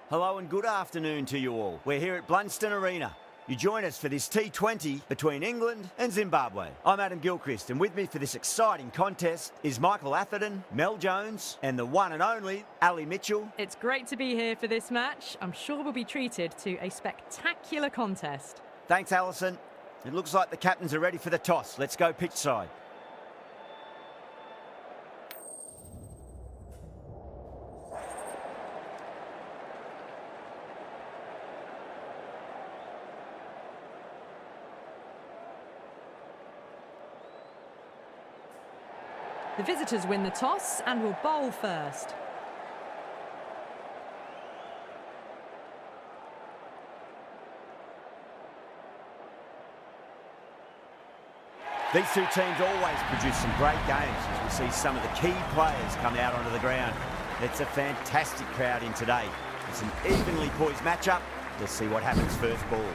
Hello and good afternoon to you all. We're here at Blunston Arena. You join us for this T20 between England and Zimbabwe. I'm Adam Gilchrist, and with me for this exciting contest is Michael Atherton, Mel Jones, and the one and only Ali Mitchell. It's great to be here for this match. I'm sure we'll be treated to a spectacular contest. Thanks, Alison. It looks like the captains are ready for the toss. Let's go pitch side. The visitors win the toss and will bowl first. These two teams always produce some great games as we see some of the key players come out onto the ground. It's a fantastic crowd in today. It's an evenly poised matchup. Let's see what happens first ball.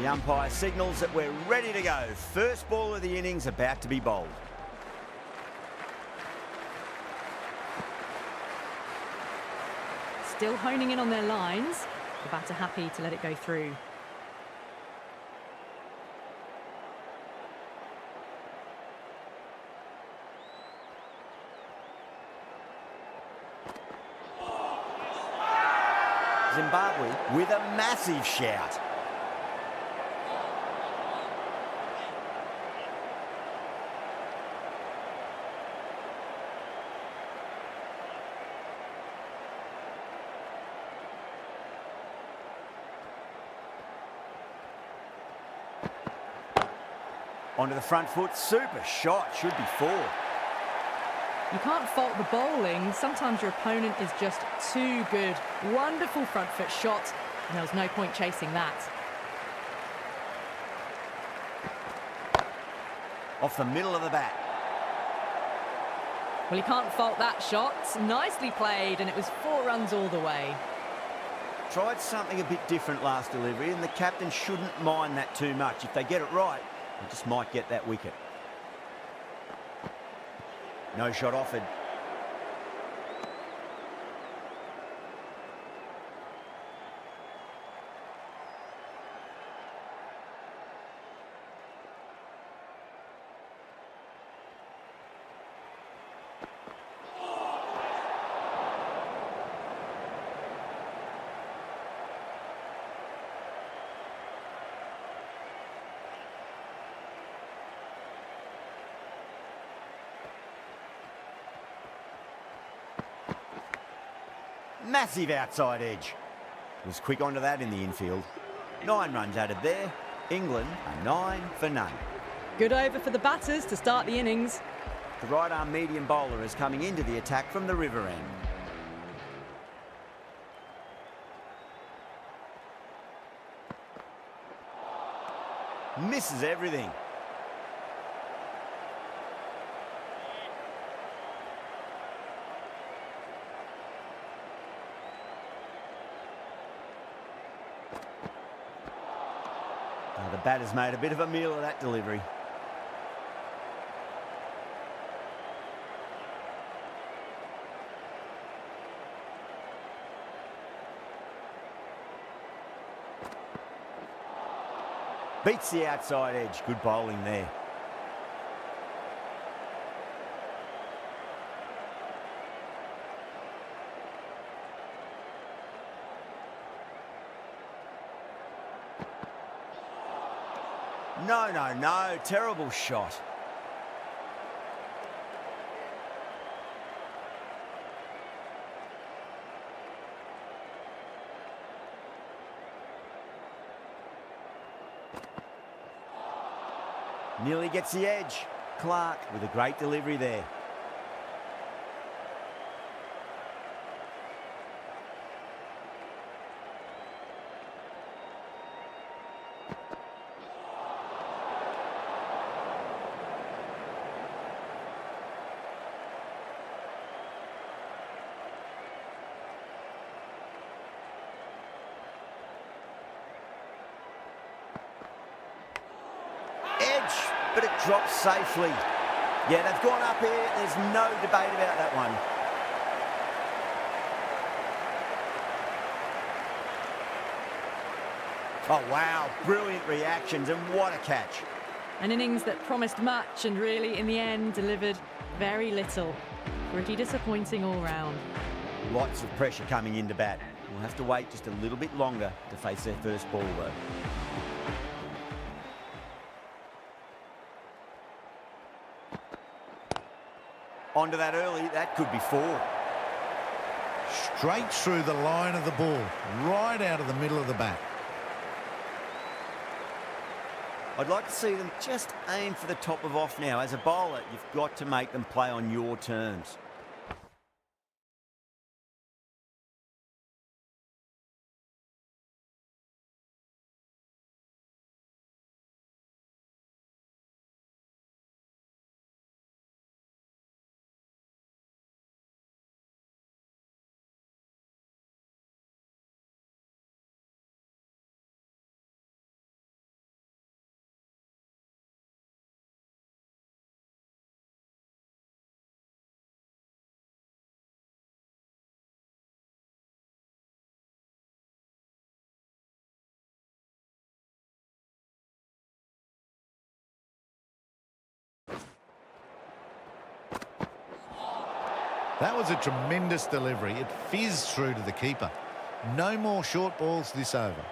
The umpire signals that we're ready to go. First ball of the innings about to be bowled. Still honing in on their lines. The batter happy to let it go through. Zimbabwe with a massive shout. Onto the front foot, super shot, should be four. You can't fault the bowling. Sometimes your opponent is just too good. Wonderful front foot shot, and there was no point chasing that. Off the middle of the bat. Well, you can't fault that shot. Nicely played, and it was 4 runs all the way. Tried something a bit different last delivery, and the captain shouldn't mind that too much. If they get it right, they just might get that wicket. No shot offered. Massive outside edge. Was quick onto that in the infield. 9 runs added there. England are 9 for none. Good over for the batters to start the innings. The right arm medium bowler is coming into the attack from the river end. Misses everything. The batter's made a bit of a meal of that delivery. Beats the outside edge. Good bowling there. No. Terrible shot. Nearly gets the edge. Clark with a great delivery there. but it drops safely. Yeah, they've gone up here. There's no debate about that one. Oh, wow. Brilliant reactions, and what a catch. An innings that promised much and really, in the end, delivered very little. Pretty disappointing all round. Lots of pressure coming into bat. We'll have to wait just a little bit longer to face their first ball, though. Onto that early. That could be 4. Straight through the line of the ball, right out of the middle of the bat. I'd like to see them just aim for the top of off now. As a bowler, you've got to make them play on your terms. That was a tremendous delivery. It fizzed through to the keeper. No more short balls this over.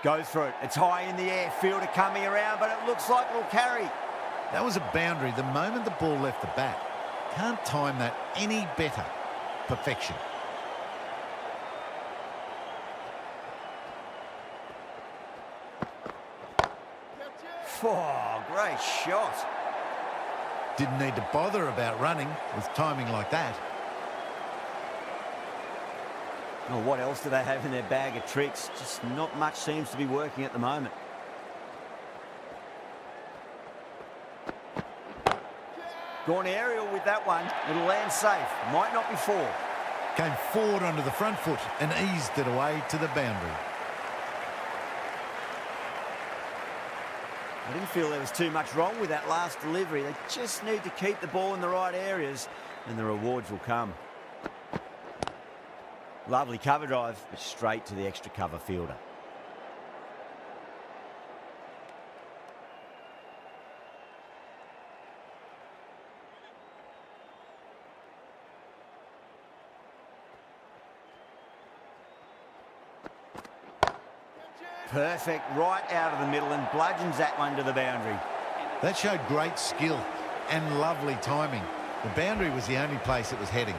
Goes for it. It's high in the air. Fielder coming around, but it looks like it'll carry. That was a boundary the moment the ball left the bat. Can't time that any better. Perfection. Oh, great shot. Didn't need to bother about running with timing like that. Well, what else do they have in their bag of tricks? Just not much seems to be working at the moment. Gone aerial with that one. It'll land safe. Might not be 4. Came forward onto the front foot and eased it away to the boundary. I didn't feel there was too much wrong with that last delivery. They just need to keep the ball in the right areas and the rewards will come. Lovely cover drive, but straight to the extra cover fielder. Perfect, right out of the middle and bludgeons that one to the boundary. That showed great skill and lovely timing. The boundary was the only place it was heading.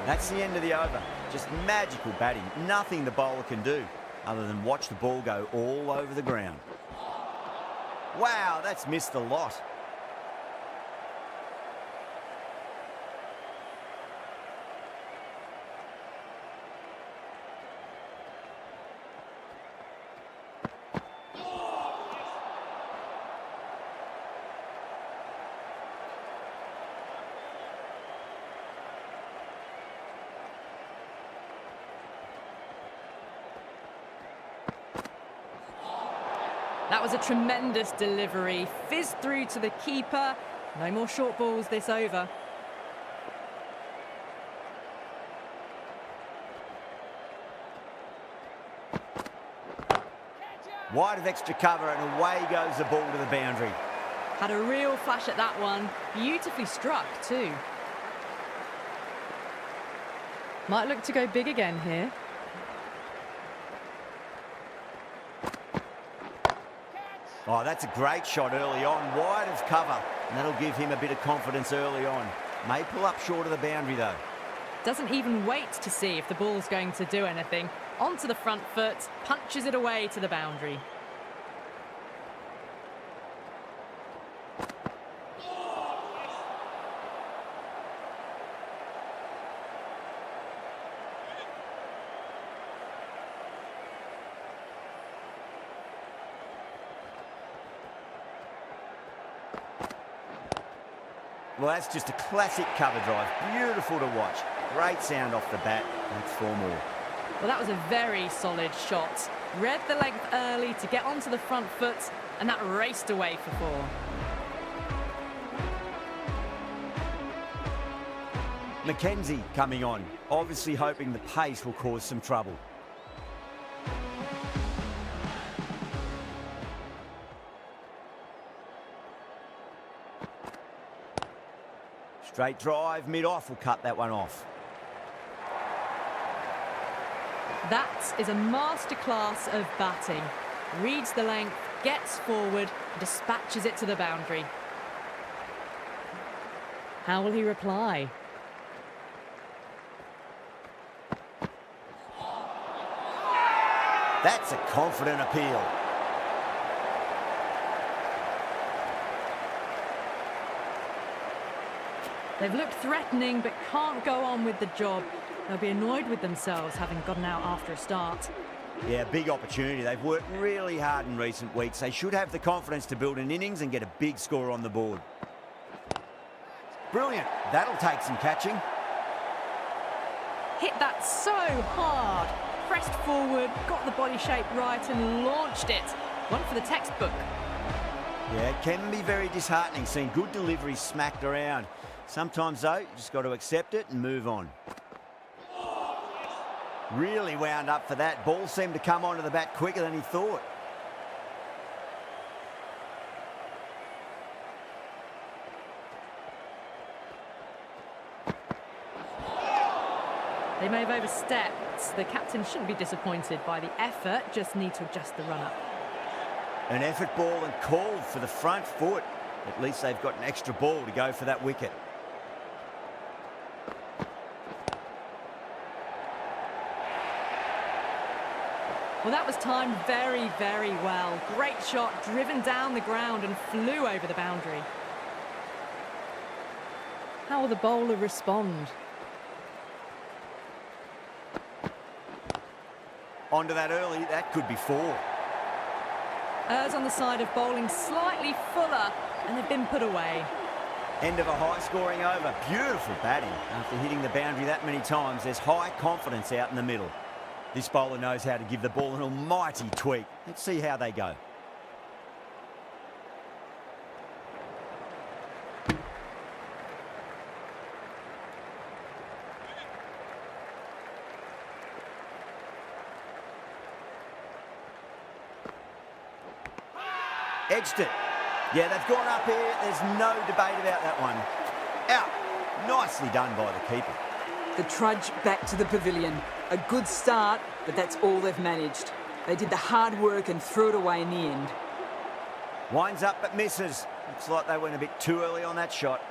That's the end of the over. Just magical batting. Nothing the bowler can do other than watch the ball go all over the ground. Wow, that's missed a lot. That was a tremendous delivery. Fizzed through to the keeper. No more short balls this over. Wide of extra cover and away goes the ball to the boundary. Had a real flash at that one. Beautifully struck too. Might look to go big again here. Oh, that's a great shot early on, wide of cover, and that'll give him a bit of confidence early on. May pull up short of the boundary, though. Doesn't even wait to see if the ball's going to do anything. Onto the front foot, punches it away to the boundary. Well, that's just a classic cover drive. Beautiful to watch. Great sound off the bat. That's 4 more. Well, that was a very solid shot. Read the length early to get onto the front foot, and that raced away for 4. Mackenzie coming on, obviously hoping the pace will cause some trouble. Straight drive, mid-off will cut that one off. That is a masterclass of batting. Reads the length, gets forward, dispatches it to the boundary. How will he reply? That's a confident appeal. They've looked threatening but can't go on with the job. They'll be annoyed with themselves having gotten out after a start. Yeah, big opportunity. They've worked really hard in recent weeks. They should have the confidence to build an innings and get a big score on the board. Brilliant. That'll take some catching. Hit that so hard. Pressed forward, got the body shape right and launched it. One for the textbook. Yeah, it can be very disheartening seeing good deliveries smacked around. Sometimes, though, you just got to accept it and move on. Really wound up for that. Ball seemed to come onto the bat quicker than he thought. They may have overstepped. The captain shouldn't be disappointed by the effort, just need to adjust the run-up. An effort ball and called for the front foot. At least they've got an extra ball to go for that wicket. Well, that was timed very, very well. Great shot, driven down the ground and flew over the boundary. How will the bowler respond? Onto that early, that could be 4. Errs on the side of bowling slightly fuller, and they've been put away. End of a high-scoring over. Beautiful batting. After hitting the boundary that many times, there's high confidence out in the middle. This bowler knows how to give the ball an almighty tweak. Let's see how they go. Edged it. Yeah, they've gone up here. There's no debate about that one. Out. Nicely done by the keeper. The trudge back to the pavilion. A good start, but that's all they've managed. They did the hard work and threw it away in the end. Winds up but misses. Looks like they went a bit too early on that shot.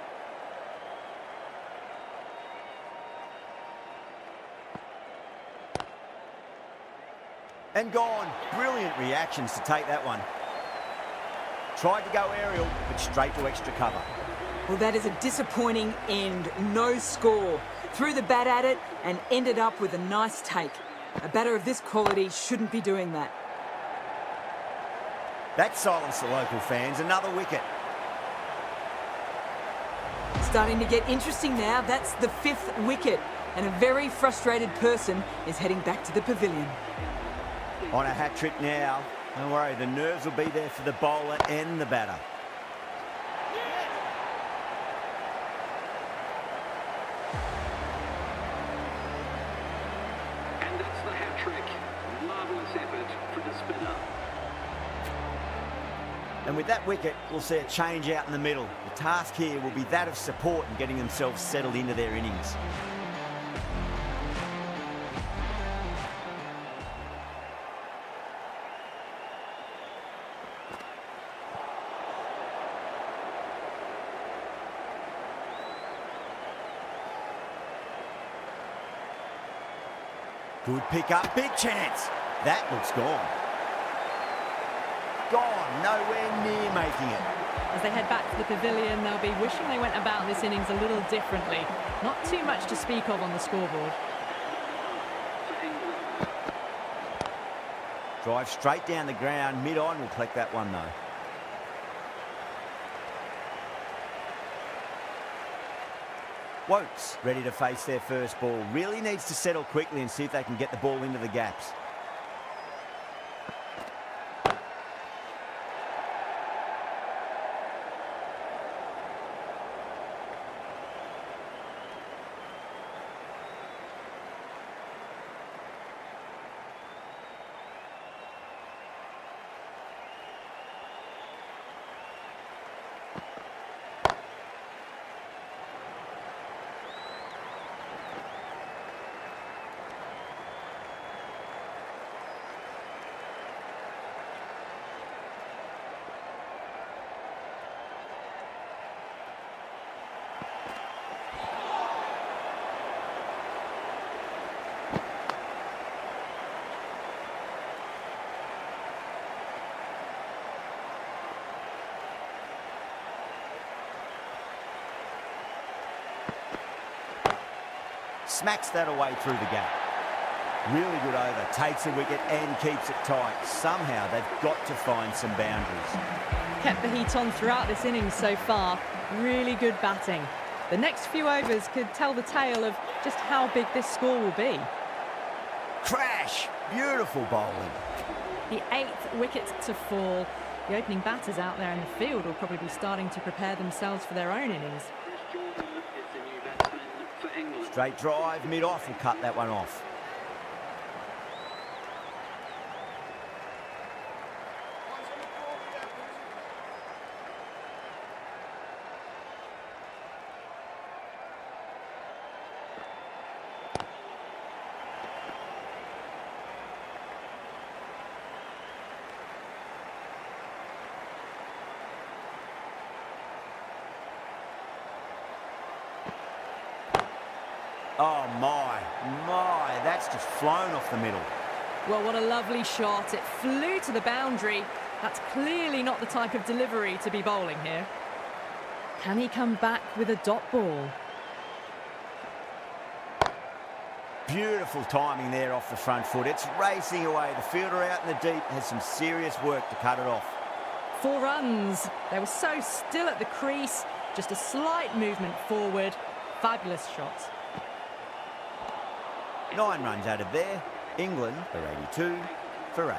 And gone. Brilliant reactions to take that one. Tried to go aerial, but straight to extra cover. Well, that is a disappointing end. No score. Threw the bat at it and ended up with a nice take. A batter of this quality shouldn't be doing that. That silenced the local fans. Another wicket. Starting to get interesting now. That's the 5th wicket. And a very frustrated person is heading back to the pavilion. On a hat-trick now. Don't worry, the nerves will be there for the bowler and the batter. And that's the hat-trick. Marvellous effort for the spinner. And with that wicket, we'll see a change out in the middle. The task here will be that of support and getting themselves settled into their innings. Good pick up, big chance. That looks gone. Gone, nowhere near making it. As they head back to the pavilion, they'll be wishing they went about this innings a little differently. Not too much to speak of on the scoreboard. Drive straight down the ground, mid-on will collect that one though. Wonts, ready to face their first ball. Really needs to settle quickly and see if they can get the ball into the gaps. Smacks that away through the gap. Really good over, takes a wicket and keeps it tight. Somehow they've got to find some boundaries. Kept the heat on throughout this innings so far. Really good batting. The next few overs could tell the tale of just how big this score will be. Crash! Beautiful bowling. The 8th wicket to fall. The opening batters out there in the field will probably be starting to prepare themselves for their own innings. Chris Jordan is the new batsman for England. Straight drive, mid-off will cut that one off. Oh my, that's just flown off the middle. Well, what a lovely shot. It flew to the boundary. That's clearly not the type of delivery to be bowling here. Can he come back with a dot ball? Beautiful timing there off the front foot. It's racing away. The fielder out in the deep has some serious work to cut it off. 4 runs. They were so still at the crease. Just a slight movement forward. Fabulous shot. 9 runs out of there. England are 82 for 8.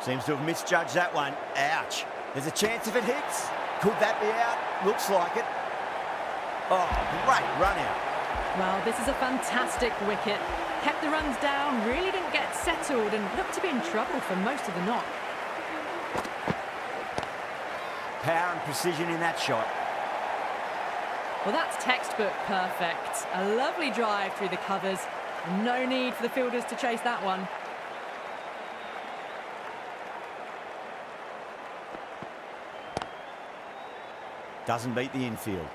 Seems to have misjudged that one. Ouch. There's a chance if it hits. Could that be out? Looks like it. Oh, great run out. Well, this is a fantastic wicket. Kept the runs down, really didn't get settled and looked to be in trouble for most of the knock. Power and precision in that shot. Well, that's textbook perfect. A lovely drive through the covers. No need for the fielders to chase that one. Doesn't beat the infield.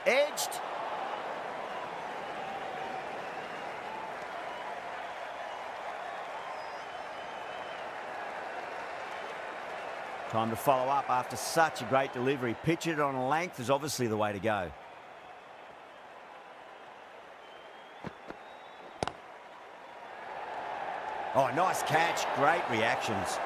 Edged. Time to follow up after such a great delivery. Pitch it on a length is obviously the way to go. Oh, nice catch. Great reactions.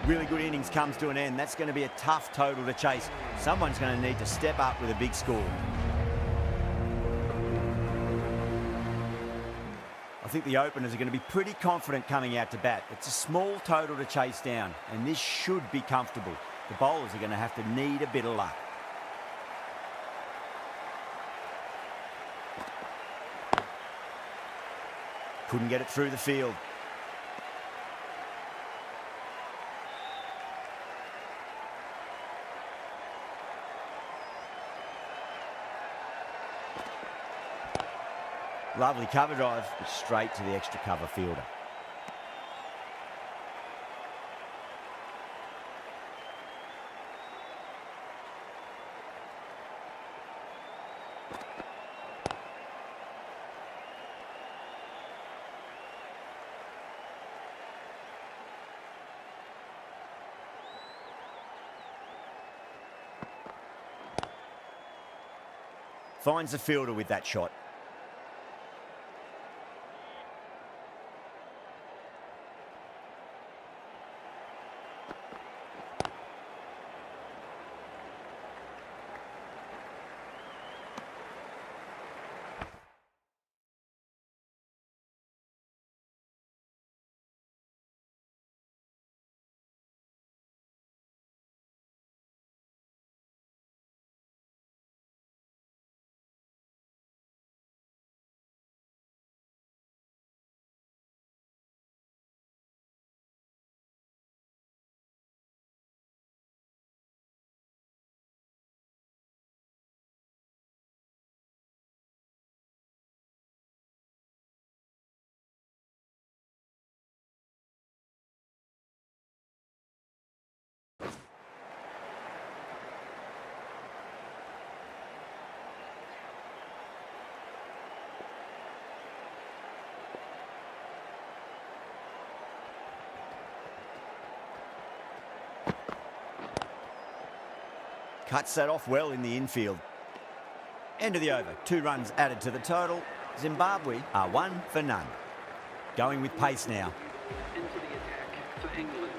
Really good innings comes to an end. That's going to be a tough total to chase. Someone's going to need to step up with a big score. I think the openers are going to be pretty confident coming out to bat. It's a small total to chase down, and this should be comfortable. The bowlers are going to have to need a bit of luck. Couldn't get it through the field. Lovely cover drive, but straight to the extra cover fielder. Finds the fielder with that shot. Cuts that off well in the infield. End of the over. 2 runs added to the total. Zimbabwe are 1 for none. Going with pace now. Into the attack for England.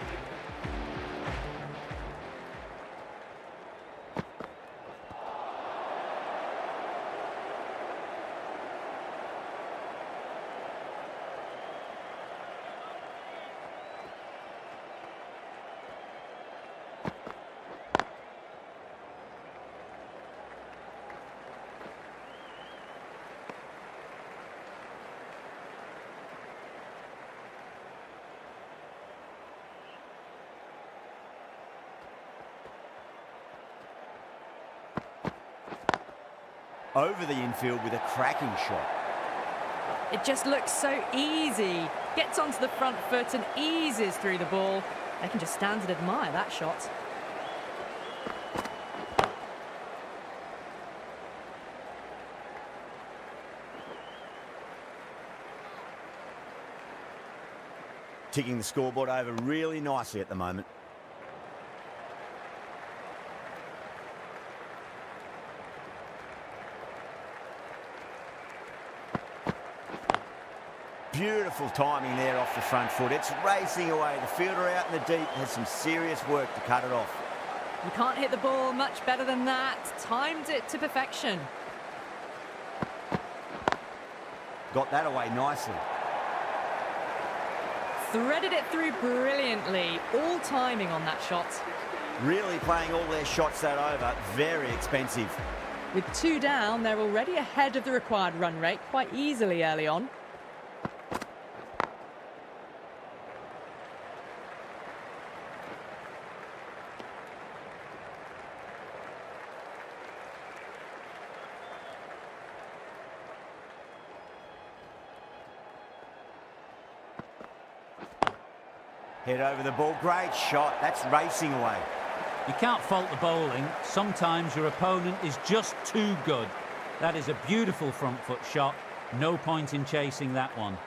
Over the infield with a cracking shot. It just looks so easy. Gets onto the front foot and eases through the ball. They can just stand and admire that shot. Ticking the scoreboard over really nicely at the moment. Beautiful timing there off the front foot. It's racing away. The fielder out in the deep has some serious work to cut it off. You can't hit the ball much better than that. Timed it to perfection. Got that away nicely. Threaded it through brilliantly. All timing on that shot. Really playing all their shots that over. Very expensive. With 2 down, they're already ahead of the required run rate quite easily early on. Head over the ball. Great shot. That's racing away. You can't fault the bowling. Sometimes your opponent is just too good. That is a beautiful front foot shot. No point in chasing that one.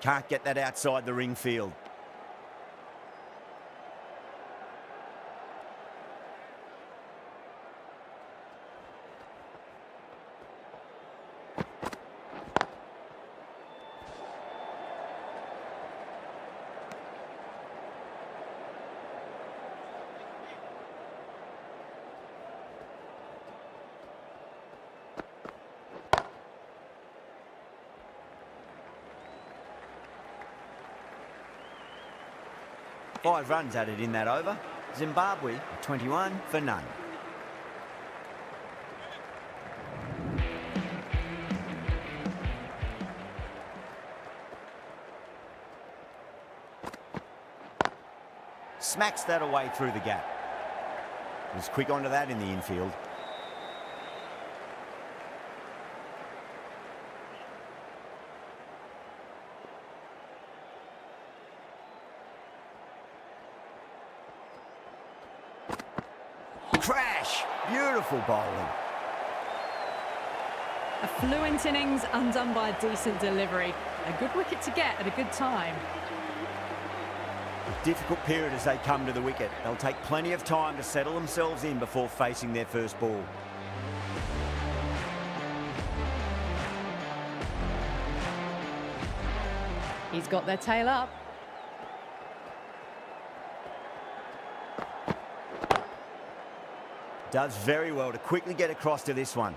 Can't get that outside the ring field. Five runs added in that over. Zimbabwe 21 for none. Smacks that away through the gap. Was quick onto that in the infield. Crash! Beautiful bowling. A fluent innings undone by a decent delivery. A good wicket to get at a good time. A difficult period as they come to the wicket. They'll take plenty of time to settle themselves in before facing their first ball. He's got their tail up. Does very well to quickly get across to this one.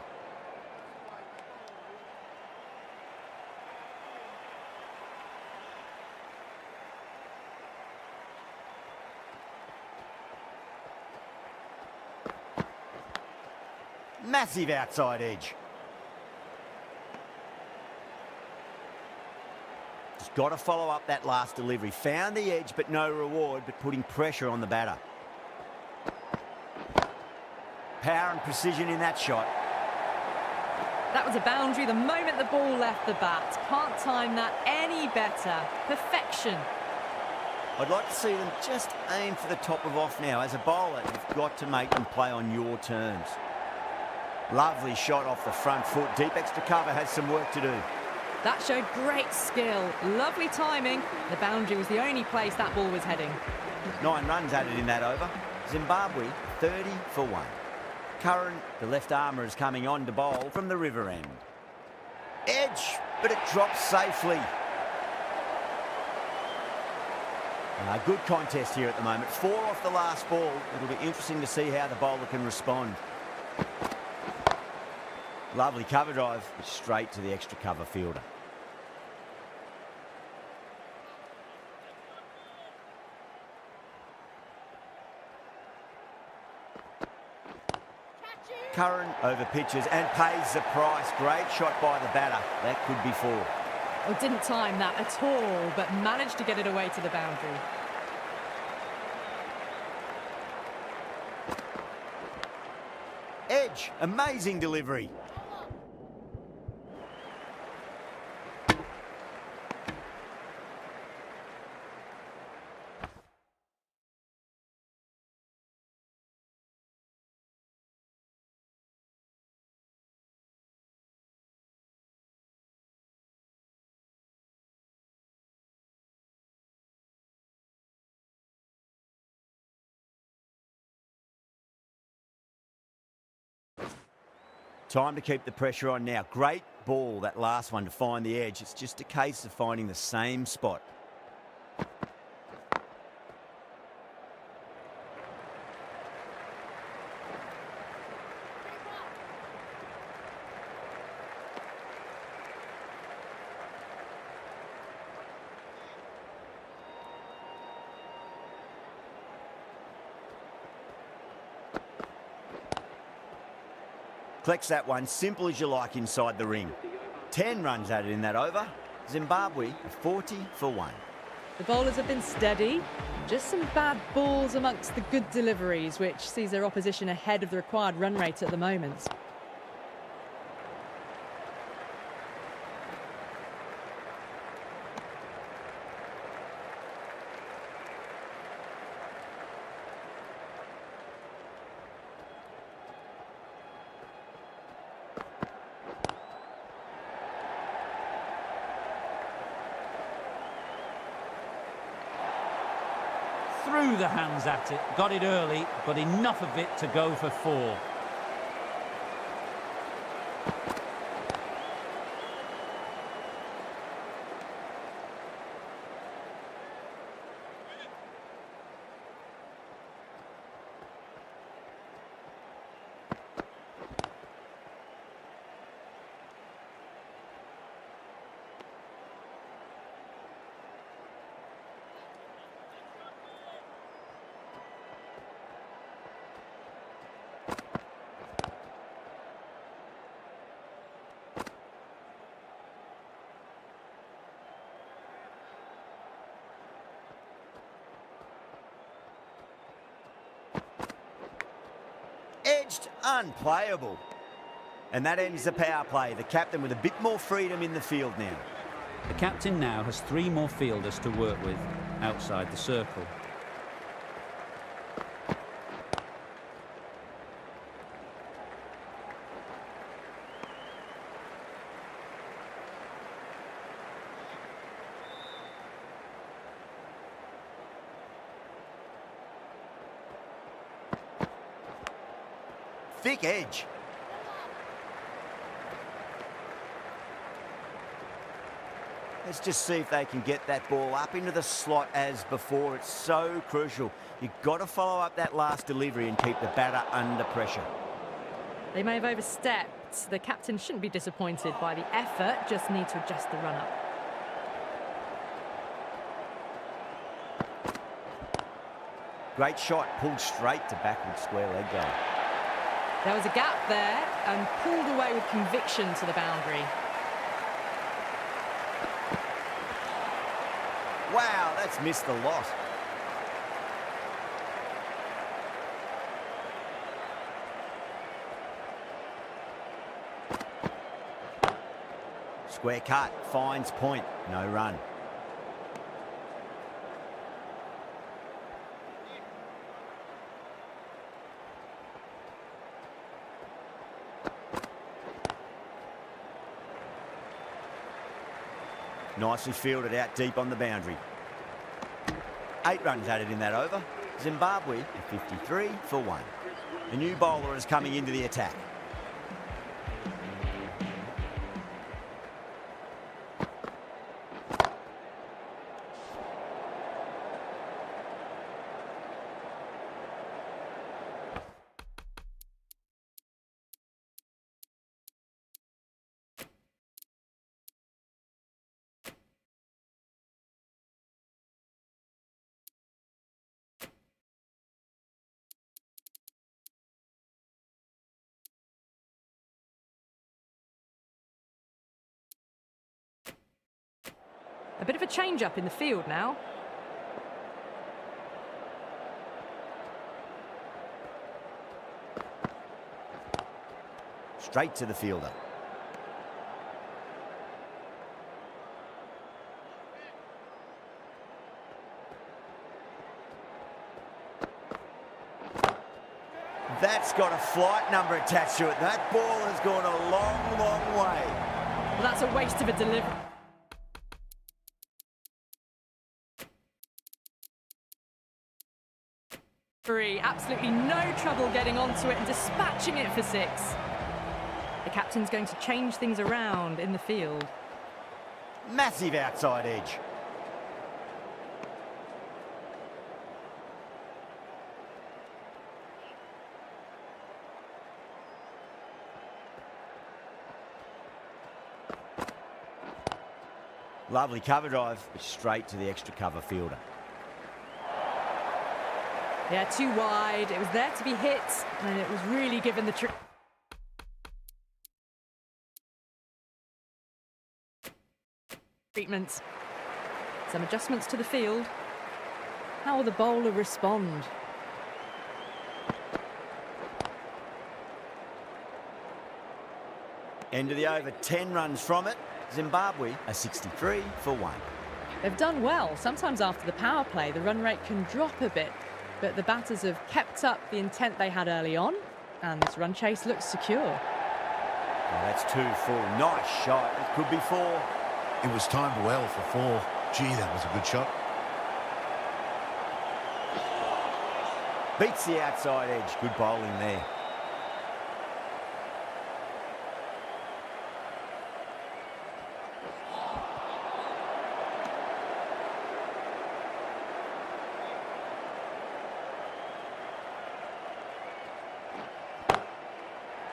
Massive outside edge. Just got to follow up that last delivery. Found the edge, but no reward, but putting pressure on the batter. Power and precision in that shot. That was a boundary the moment the ball left the bat. Can't time that any better. Perfection. I'd like to see them just aim for the top of off now. As a bowler, you've got to make them play on your terms. Lovely shot off the front foot. Deep extra cover has some work to do. That showed great skill. Lovely timing. The boundary was the only place that ball was heading. 9 runs added in that over. Zimbabwe 30 for 1. Curran, the left armour, is coming on to bowl from the river end. Edge, but it drops safely. A good contest here at the moment. 4 off the last ball. It'll be interesting to see how the bowler can respond. Lovely cover drive, straight to the extra cover fielder. Curran over pitches and pays the price. Great shot by the batter. That could be 4. Oh, didn't time that at all, but managed to get it away to the boundary. Edge, amazing delivery. Time to keep the pressure on now. Great ball, that last one, to find the edge. It's just a case of finding the same spot. Collects that one, simple as you like, inside the ring. 10 runs added in that over. Zimbabwe 40 for 1. The bowlers have been steady. Just some bad balls amongst the good deliveries, which sees their opposition ahead of the required run rate at the moment. threw the hands at it, got it early, but enough of it to go for 4. Edged, unplayable. And that ends the power play. The captain with a bit more freedom in the field now. The captain now has 3 more fielders to work with outside the circle. Thick edge. Let's just see if they can get that ball up into the slot as before. It's so crucial. You've got to follow up that last delivery and keep the batter under pressure. They may have overstepped. The captain shouldn't be disappointed by the effort, just need to adjust the run-up. Great shot, pulled straight to backward square leg goal. There was a gap there and pulled away with conviction to the boundary. Wow, that's missed the lot. Square cut, finds point, no run. Nicely fielded out deep on the boundary. 8 runs added in that over. Zimbabwe at 53 for 1. A new bowler is coming into the attack. A bit of a change-up in the field now. Straight to the fielder. That's got a flight number attached to it. That ball has gone a long, long way. Well, that's a waste of a delivery. Absolutely no trouble getting onto it and dispatching it for 6. The captain's going to change things around in the field. Massive outside edge. Lovely cover drive, but straight to the extra cover fielder. Yeah, too wide. It was there to be hit, and it was really given the treatment. Some adjustments to the field. How will the bowler respond? End of the over, 10 runs from it. Zimbabwe are 63 for 1. They've done well. Sometimes after the power play, the run rate can drop a bit. But the batters have kept up the intent they had early on, and this run chase looks secure. Oh, that's 2 full. Nice shot. It could be 4. It was timed well for 4. Gee, that was a good shot. Beats the outside edge. Good bowling there.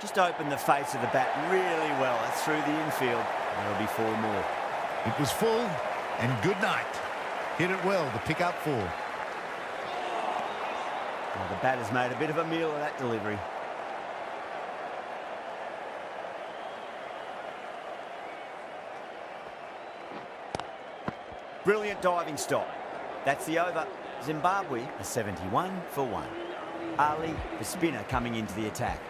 Just opened the face of the bat really well. That's through the infield. That'll be 4 more. It was full, and good night. Hit it well to pick up 4. Well, the batter's made a bit of a meal of that delivery. Brilliant diving stop. That's the over. Zimbabwe are 71 for 1. Ali, the spinner, coming into the attack.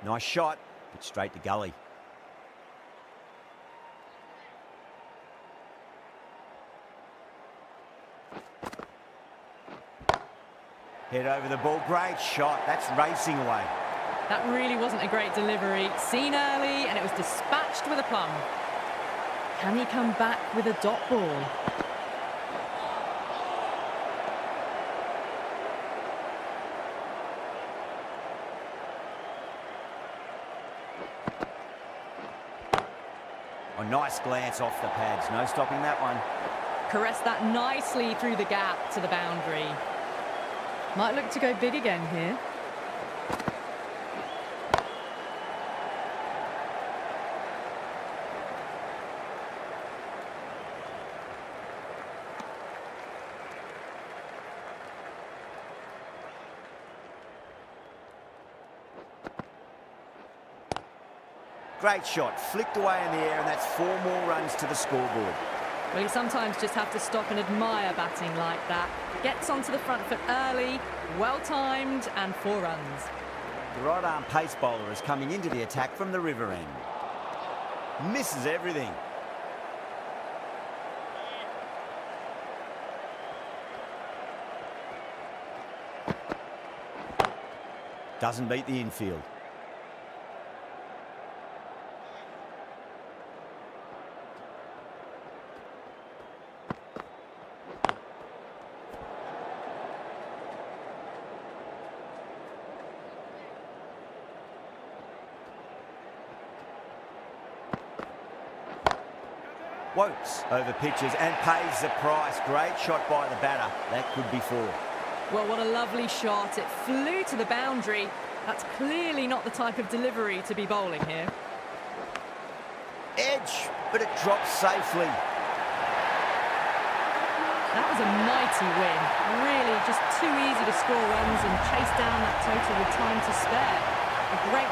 Nice shot, but straight to gully. Head over the ball, great shot. That's racing away. That really wasn't a great delivery. Seen early, and it was dispatched with a plum. Can he come back with a dot ball? A nice glance off the pads. No stopping that one. Caressed that nicely through the gap to the boundary. Might look to go big again here. Great shot, flicked away in the air, and that's 4 more runs to the scoreboard. Well, you sometimes just have to stop and admire batting like that. Gets onto the front foot early, well-timed, and 4 runs. The right-arm pace bowler is coming into the attack from the river end. Misses everything. Doesn't beat the infield. Wokes over pitches and pays the price. Great shot by the batter. That could be 4. Well, what a lovely shot. It flew to the boundary. That's clearly not the type of delivery to be bowling here. Edge, but it drops safely. That was a mighty win. Really just too easy to score runs and chase down that total with time to spare. A great